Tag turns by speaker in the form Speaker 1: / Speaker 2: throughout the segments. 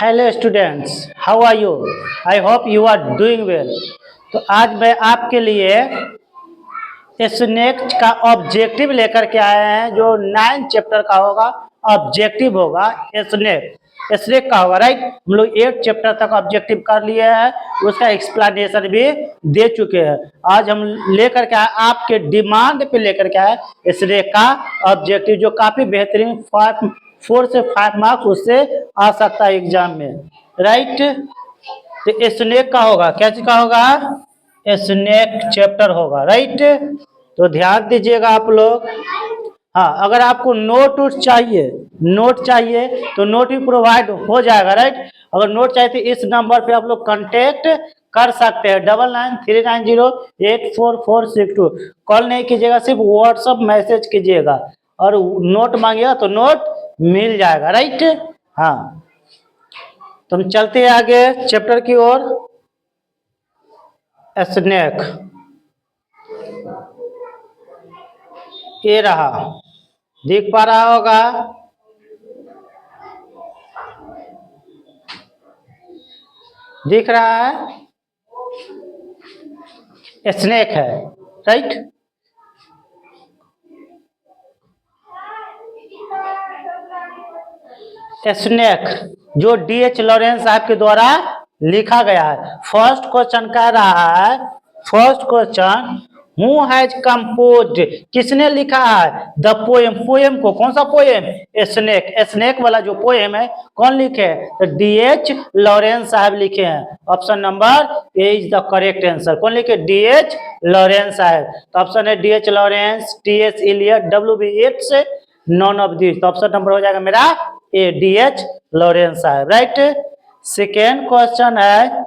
Speaker 1: Hello students, how are you? I hope you are doing well. तो आज मैं आपके लिए स्नेक का ऑब्जेक्टिव लेकर के आए हैं, जो 9 चैप्टर का होगा। ऑब्जेक्टिव होगा स्नेक स्नेक का होगा, राइट। हम लोग 8 चैप्टर तक ऑब्जेक्टिव कर लिए हैं, उसका एक्सप्लेनेशन भी दे चुके हैं। आज हम लेकर के आए, आपके डिमांड पे लेकर के आए स्नेक का ऑब्जेक्टिव, जो काफी बेहतरीन 4 से 5 मार्क्स उससे आ सकता है एग्जाम में, राइट। तो स्नेक का होगा, क्या चीज का होगा? स्नेक चैप्टर होगा, राइट। तो ध्यान दीजिएगा आप लोग। हाँ, अगर आपको नोट चाहिए तो नोट भी प्रोवाइड हो जाएगा, राइट। अगर नोट चाहिए तो इस नंबर पे आप लोग कांटेक्ट कर सकते हैं, 9939084462। कॉल नहीं कीजिएगा, सिर्फ व्हाट्सअप मैसेज कीजिएगा, और नोट मांगिएगा तो नोट मिल जाएगा, राइट। हाँ, तो हम चलते हैं आगे चैप्टर की ओर। स्नेक, ये रहा, दिख पा रहा होगा। दिख रहा है, स्नेक है, राइट। स्नेक जो D.H. लॉरेंस साहब के द्वारा लिखा गया है। फर्स्ट क्वेश्चन कह रहा है, first question, who has composed, किसने लिखा है द पोएम, पोएम को, कौन सा पोएम? स्नेक, स्नेक वाला जो पोएम है कौन लिखे है? तो D.H. लॉरेंस साहब लिखे हैं। Option number A is the correct answer. कौन लिखे? D.H. लॉरेंस साहब। तो ऑप्शन है D.H. Lawrence, T.S. Eliot, W.B. Yeats, none of this. तो ऑप्शन नंबर हो जाएगा मेरा ए, D.H. लॉरेंस साहब, राइट। सेकेंड क्वेश्चन है,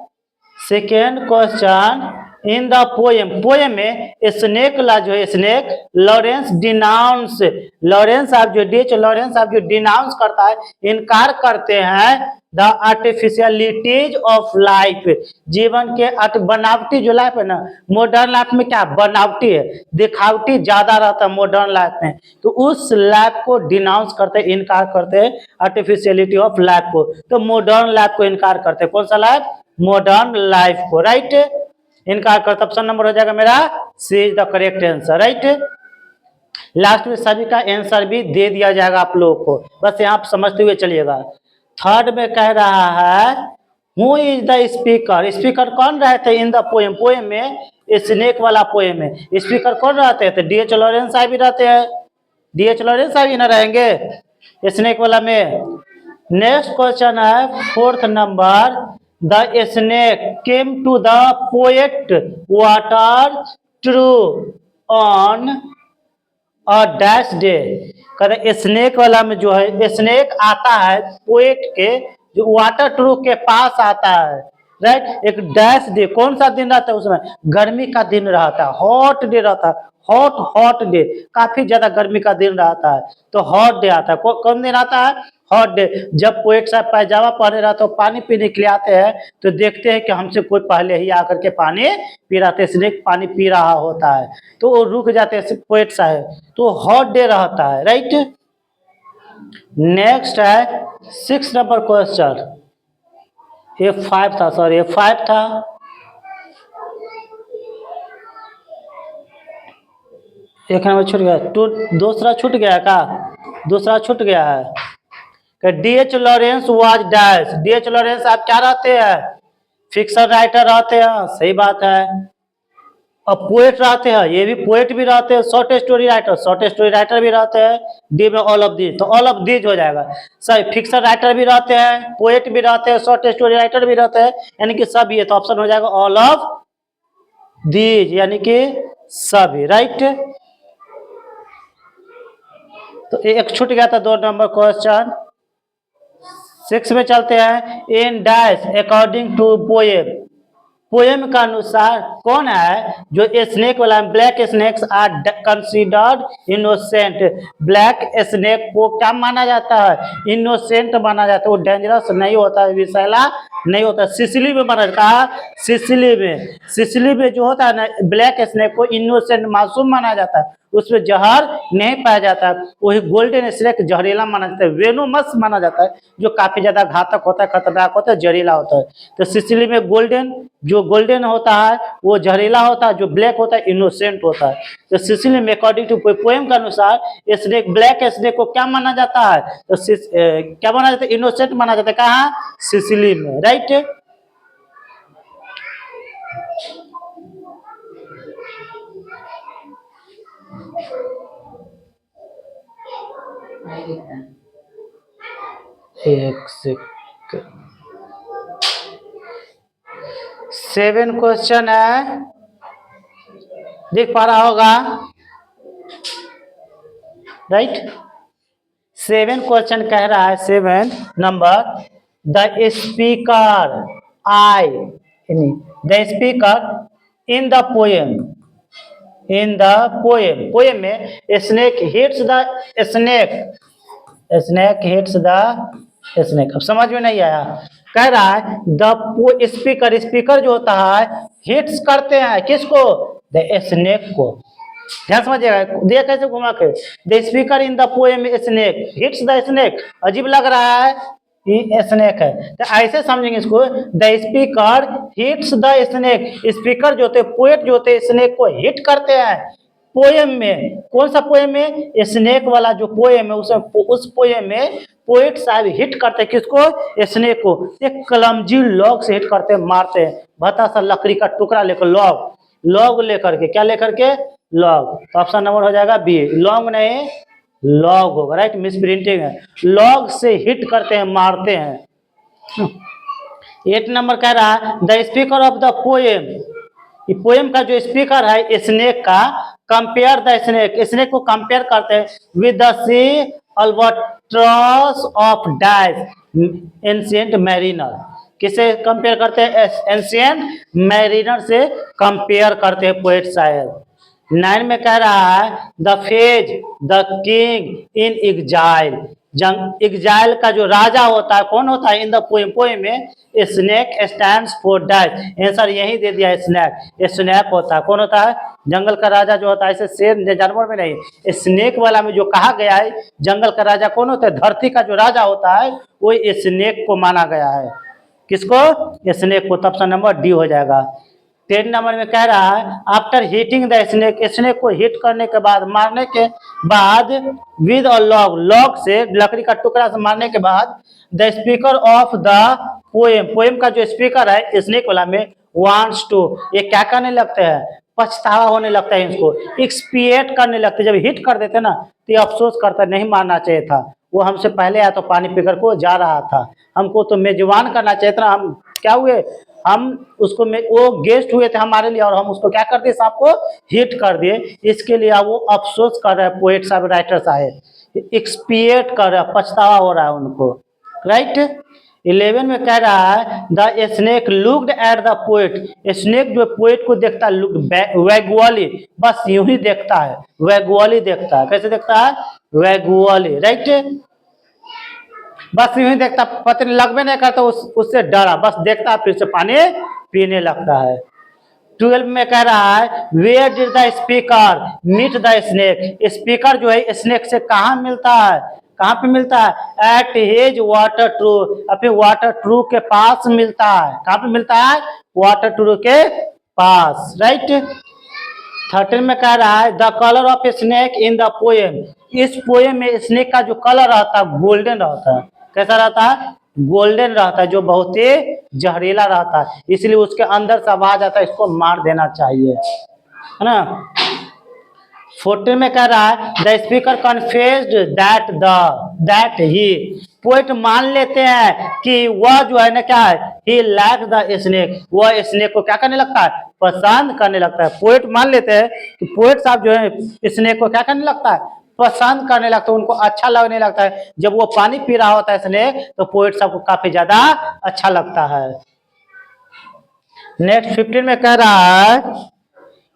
Speaker 1: second question, in the poem, poem में स्नेक ला जो है, स्नेक लॉरेंस डिनाउंस, लॉरेंस साहब जो D.H. लॉरेंस साहब जो डिनाउंस करता है, इनकार करते हैं द आर्टिफिशियलिटीज ऑफ लाइफ, जीवन के बनावटी जो लाइफ है ना, मॉडर्न लाइफ में क्या बनावटी है, दिखावटी ज्यादा रहता है मॉडर्न लाइफ में, तो उस लाइफ को डिनाउंस करते हैं, इनकार करते हैं आर्टिफिशियलिटी ऑफ लाइफ को। तो मॉडर्न लाइफ को इनकार करते हैं, कौन सा लाइफ? मॉडर्न लाइफ को, राइट। इनकार करते, ऑप्शन नंबर हो जाएगा मेरा C is the correct answer, right. Last में सभी का आंसर भी दे दिया जाएगा आप लोगों को, बस यहाँ आप समझते हुए चलिएगा। थर्ड में कह रहा है, who is the speaker, speaker कौन रहते इन द पोएम, पोएम में, स्नेक वाला पोएम में स्पीकर कौन रहते हैं? तो D.H. लॉरेंस साहब भी रहते हैं, D.H. लॉरेंस साहब ही ना रहेंगे स्नेक वाला में। नेक्स्ट क्वेश्चन है, fourth number, the snake came to the poet water trough on और डैश डे। कहते स्नेक वाला में जो है, स्नेक आता है पोएट के जो वाटर ट्रू के पास आता है, राइट। एक डैश डे, कौन सा दिन रहता है उसमें? गर्मी का दिन रहता है, हॉट डे रहता है, हॉट डे, काफी ज्यादा गर्मी का दिन रहता है, तो हॉट डे आता है। कौन दिन आता है? Hot day. जब पोएट साहब पैजामा पहने रहते, तो पानी पीने के लिए आते हैं, तो देखते हैं कि हमसे कोई पहले ही आकर के पानी पी रहा था, स्नेक पानी पी रहा होता है, तो वो रुक जाते हैं पोएट साहब, तो हॉट डे रहता है, राइट। नेक्स्ट है 6 नंबर क्वेश्चन, ये 5 था, सॉरी ये 5 था। एक नंबर छूट गया, दूसरा छूट गया का, दूसरा छूट गया है। D.H. Lawrence was dash, D.H. Lawrence आप क्या रहते हैं? फिक्शन राइटर रहते हैं, सही बात है। अब पोएट रहते हैं, ये भी पोएट भी रहते हैं, शॉर्ट स्टोरी राइटर भी रहते हैं। डी में ऑल ऑफ दीज, तो ऑल ऑफ दीज हो जाएगा सही। फिक्शन राइटर भी रहते हैं, पोएट भी रहते हैं, शॉर्ट स्टोरी राइटर भी रहते हैं, यानी कि सब ये, तो ऑप्शन हो जाएगा ऑल ऑफ दीज, यानी कि सभी, राइट। तो एक छूट गया था 2 नंबर क्वेश्चन। 6 में चलते हैं, in dash according to poem, poem का अनुसार कौन है जो स्नेक वाला? Black snakes are considered innocent, black snake को क्या माना जाता है? इनोसेंट माना जाता है, वो डेंजरस नहीं होता है, विषैला नहीं होता। सिसिली में माना जाता है, सिसिली में जो होता है ना, ब्लैक स्नेक को इनोसेंट, मासूम माना जाता है, उसमें जहर नहीं पाया जाता है। वही गोल्डन स्नेक जहरीला माना जाता है, वेनोमस माना जाता है, जो काफी ज्यादा घातक होता है, खतरनाक होता है, जहरीला होता है। तो सिसिली में गोल्डन होता है वो जहरीला होता है, जो ब्लैक होता है इनोसेंट होता है। तो सिसिली में अकॉर्डिंग टू पोएम के अनुसार स्नेक, ब्लैक स्नेक को क्या माना जाता है? तो क्या माना जाता है? इनोसेंट माना जाता है। कहाँ? सिसिली में, राइट। एक सेकंड, 7 क्वेश्चन है, देख पा रहा होगा, राइट। 7 क्वेश्चन कह रहा है, 7 number, the speaker I, the speaker in the poem, in the poem में snake hits the snake, snake hits the snake. अब समझ में नहीं आया? कह रहा है द स्पीकर, स्पीकर जो होता है हिट्स करते हैं किसको? द स्नेक को। ध्यान समझिएगा, देखिए कैसे घुमा के, the speaker in the poem snake hits the snake. अजीब लग रहा है, ये स्नेक है, तो ऐसे समझेंगे इसको, the speaker hits the snake. Speaker जो होते, पोएट जो होते, स्नेक को हिट करते हैं। पोएम में, कौन सा पोएम में? स्नेक वाला जो पोएम है, उस पोएम में पोएट साहब हिट करते हैं किसको? स्नेक को। एक कलमजी लॉग से हिट करते हैं, मारते हैं, भता सा लकड़ी का टुकड़ा लेकर, लॉग लेकर के, क्या लेकर के? लॉग। तो ऑप्शन नंबर हो जाएगा बी, लॉन्ग नहीं लॉग होगा, राइट। मिस प्रिंटिंग है, लॉग से हिट करते हैं, मारते हैं। 8 नंबर कह रहा है the speaker of the poem, ये पोएम का जो स्पीकर है स्नेक का, कंपेयर द स्नेक, स्नेक को कंपेयर करते हैं with the sea albatross of this ancient mariner. किसे कंपेयर करते हैं? एंशिएंट मैरिनर से कंपेयर करते हैं पोएट साहब। 9 में कह रहा है the phase the king in exile, exile का जो राजा होता है कौन होता है? इन द पोएम में snake stands for dice. Answer यही दे दिया, स्नेक, स्नेक होता है। कौन होता है? जंगल का राजा जो होता है, ऐसे शेर जानवर में नहीं, स्नेक वाला में जो कहा गया है जंगल का राजा कौन होता है? धरती का जो राजा होता है वो स्नेक को माना गया है। किसको? स्नेक को। तब ऑप्शन नंबर डी हो जाएगा। 10 नंबर में कह रहा है after heating the snake, snake को हिट करने के बाद, मारने के बाद, विद अ लॉग, लॉग से, लकड़ी का टुकड़ा से मारने के बाद, the speaker of the poem, poem का जो स्पीकर है स्नेक वाला में, वांट्स टू, ये क्या करने लगते हैं? पछतावा होने लगता है, इसको एक्सपिएट करने लगते हैं। जब हिट कर देते ना तो ये अफसोस करता, नहीं मारना चाहिए था, वो हमसे पहले आया तो पानी पीकर को जा रहा था, हमको तो मेजबान करना चाहिए था। हम क्या हुए? हम उसको वो गेस्ट हुए थे हमारे लिए, और हम उसको क्या कर दिए? सांप को हिट कर दिए। इसके लिए अब वो अफसोस कर रहे हैं, पोएट साहब, राइटर साहब एक्सपिएट कर रहे हैं, पछतावा हो रहा है उनको, राइट। 11 में कह रहा है the snake looked at the poet, snake जो पोएट को देखता है वैगुअली, बस यूं ही देखता है, वैगुअली देखता है। कैसे देखता है? वैगुअली, राइट। बस यूं ही देखता, पता नहीं, लगभग नहीं करता, उससे डरा, बस देखता, फिर से पानी पीने लगता है। 12 में कह रहा है where did the speaker meet the snake, speaker जो है स्नेक से कहाँ मिलता है? कहाँ पे मिलता है? एट हिज वाटर ट्रू, अपने वाटर ट्रू के पास मिलता है। कहाँ पे मिलता है? वाटर ट्रू के पास, राइट। 13 में कह रहा है the colour of snake in the poem, इस पोएम में स्नेक का जो कलर रहता है गोल्डन रहता है। कैसा रहता है? गोल्डन रहता है, जो बहुत ही जहरीला रहता है, इसलिए उसके अंदर से आवाज आता है, इसको मार देना चाहिए, है ना। 14 में कह रहा है the speaker confessed that he, poet मान लेते हैं कि वह जो है ना क्या है, ही लाइक द स्नेक, वह स्नेक को क्या करने लगता है? पसंद करने लगता है। पोएट मान लेते हैं कि पोएट साहब जो है स्नेक को क्या करने लगता है? पसंद करने लगता है, उनको अच्छा लगने लगता है। जब वो पानी पी रहा होता है स्नेक, तो पोएट साहब को काफी ज्यादा अच्छा लगता है। नेक्स्ट 15 में कह रहा है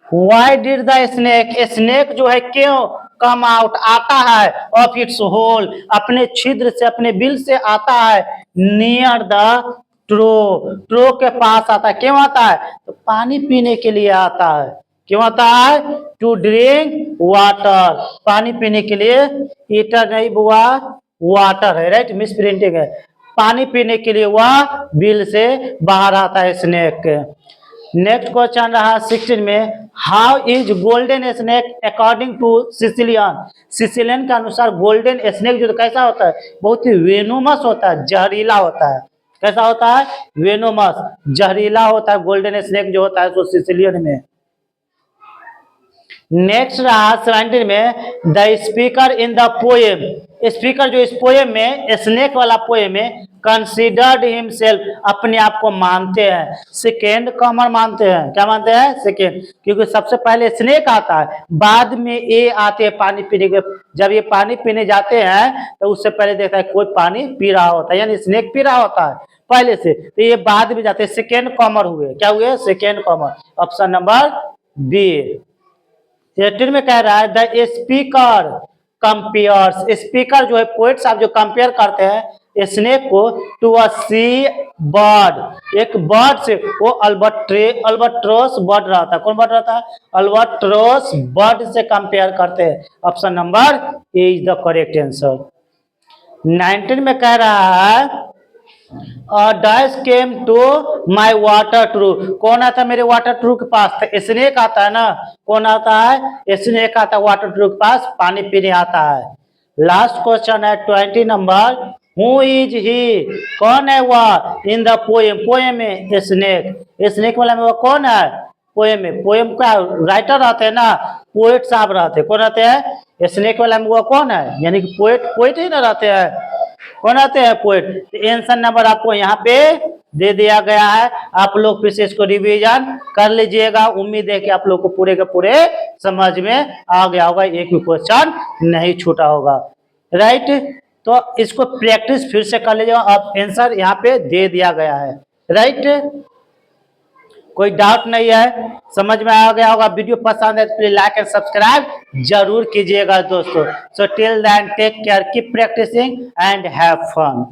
Speaker 1: Why did the snake, snake जो है क्यों कम आउट, आता है, ऑफ इट्स होल, अपने छिद्र से, अपने बिल से आता है, नियर द ट्रो के पास आता है। क्यों आता है? तो पानी पीने के लिए आता है। क्यों आता है? टू ड्रिंक वाटर, पानी पीने के लिए, ईटर नहीं बुआ वाटर है, राइट, मिस प्रिंटिंग है, पानी पीने के लिए वह बिल से बाहर आता है स्नेक। नेक्स्ट क्वेश्चन रहा 16 में, how is golden snake according to Sicilian, Sicilian के अनुसार गोल्डन स्नेक जो कैसा होता है, बहुत ही वेनोमस होता है, जहरीला होता है, कैसा होता है, वेनोमस, जहरीला होता है गोल्डन स्नेक जो होता है तो सिसिलियन में। नेक्स्ट रहा 17 में, the speaker in the poem, speaker जो इस पोएम में, स्नेक वाला पोएम में, कंसिडर्ड हिमसेल्फ, अपने आप को मानते हैं सेकेंड कॉमर मानते हैं, क्या मानते हैं, सेकेंड, क्योंकि सबसे पहले स्नेक आता है, बाद में ये आते हैं पानी पीने के, जब ये पानी पीने जाते हैं तो उससे पहले देखता है कोई पानी पी रहा होता है, यानी स्नेक पी रहा होता है पहले से, तो ये बाद में जाते हैं, सेकेंड कॉमर हुए, क्या हुए, second comer, option number B. 18 में कह रहा है द स्पीकर कंपेयर्स, स्पीकर जो है पोएट साहब जो कंपेयर करते हैं स्नेक को टू अ सी बर्ड, एक बर्ड से, वो अल्बाट्रोस बर्ड रहता है, कौन बर्ड रहता है, अल्बाट्रोस बर्ड से कंपेयर करते हैं, option number A is the correct answer. 19 में कह रहा है dash came to my water trough, कौन आता है मेरे वाटर ट्रू के पास, तो स्नेक आता है ना, कौन आता है, स्नेक आता है वाटर ट्रू के पास, पानी पीने आता है। लास्ट क्वेश्चन है 20 नंबर, हु इज ही, कौन है वह, इन द पोएम, पोएम में स्नेक, स्नेक वाला में वह कौन है, पोएम में, पोएम का राइटर रहते हैं ना, पोएट साहब रहते हैं, कौन रहते हैं, स्नेक वाला में वह कौन है, यानी कि पोएट, पोएट ही ना रहते हैं, कौन आते हैं, पोएट। तो आंसर नंबर आपको यहाँ पे दे दिया गया है, आप लोग फिर से इसको रिवीजन कर लीजिएगा, उम्मीद है कि आप लोग को पूरे के पूरे समझ में आ गया होगा, एक भी क्वेश्चन नहीं छूटा होगा, राइट। तो इसको प्रैक्टिस फिर से कर लीजिएगा, अब आंसर यहाँ पे दे दिया गया है, राइट, कोई डाउट नहीं है, समझ में आ गया होगा। वीडियो पसंद है तो प्लीज लाइक एंड सब्सक्राइब जरूर कीजिएगा दोस्तों। So till then take care, keep practicing and have fun.